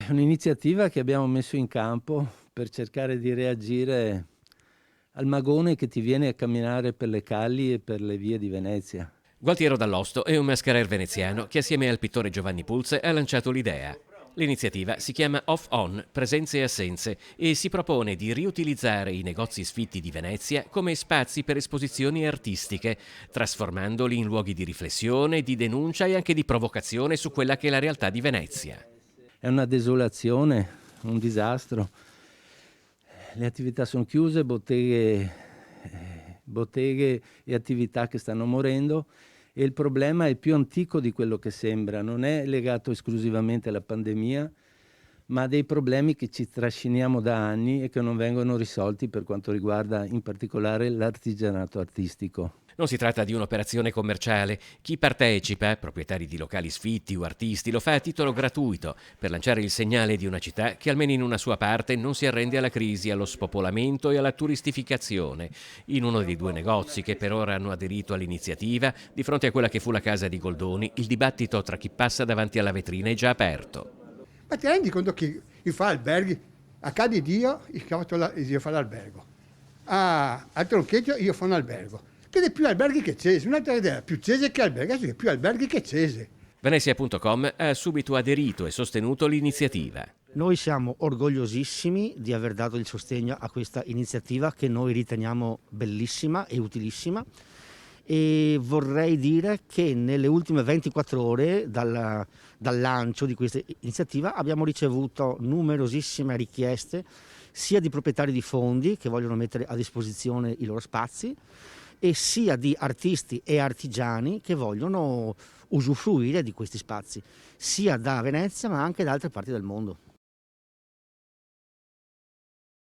È un'iniziativa che abbiamo messo in campo per cercare di reagire al magone che ti viene a camminare per le calli e per le vie di Venezia. Gualtiero Dall'Osto è un mascarer veneziano che assieme al pittore Giovanni Pulse ha lanciato l'idea. L'iniziativa si chiama Off-On, presenze e assenze, e si propone di riutilizzare i negozi sfitti di Venezia come spazi per esposizioni artistiche, trasformandoli in luoghi di riflessione, di denuncia e anche di provocazione su quella che è la realtà di Venezia. È una desolazione, un disastro. Le attività sono chiuse, botteghe e attività che stanno morendo, e il problema è più antico di quello che sembra, non è legato esclusivamente alla pandemia, ma a dei problemi che ci trasciniamo da anni e che non vengono risolti per quanto riguarda in particolare l'artigianato artistico. Non si tratta di un'operazione commerciale. Chi partecipa, proprietari di locali sfitti o artisti, lo fa a titolo gratuito per lanciare il segnale di una città che almeno in una sua parte non si arrende alla crisi, allo spopolamento e alla turistificazione. In uno dei due negozi che per ora hanno aderito all'iniziativa, di fronte a quella che fu la casa di Goldoni, il dibattito tra chi passa davanti alla vetrina è già aperto. Ma ti rendi conto che io fa alberghi, a casa di Dio io fa l'albergo, al troncheggio io fa un albergo, che è più alberghi che Cese, un'altra idea, più Cese che alberghi, adesso è più alberghi che Cese. Venezia.com ha subito aderito e sostenuto l'iniziativa. Noi siamo orgogliosissimi di aver dato il sostegno a questa iniziativa che noi riteniamo bellissima e utilissima, e vorrei dire che nelle ultime 24 ore dal lancio di questa iniziativa abbiamo ricevuto numerosissime richieste sia di proprietari di fondi che vogliono mettere a disposizione i loro spazi, e sia di artisti e artigiani che vogliono usufruire di questi spazi, sia da Venezia ma anche da altre parti del mondo.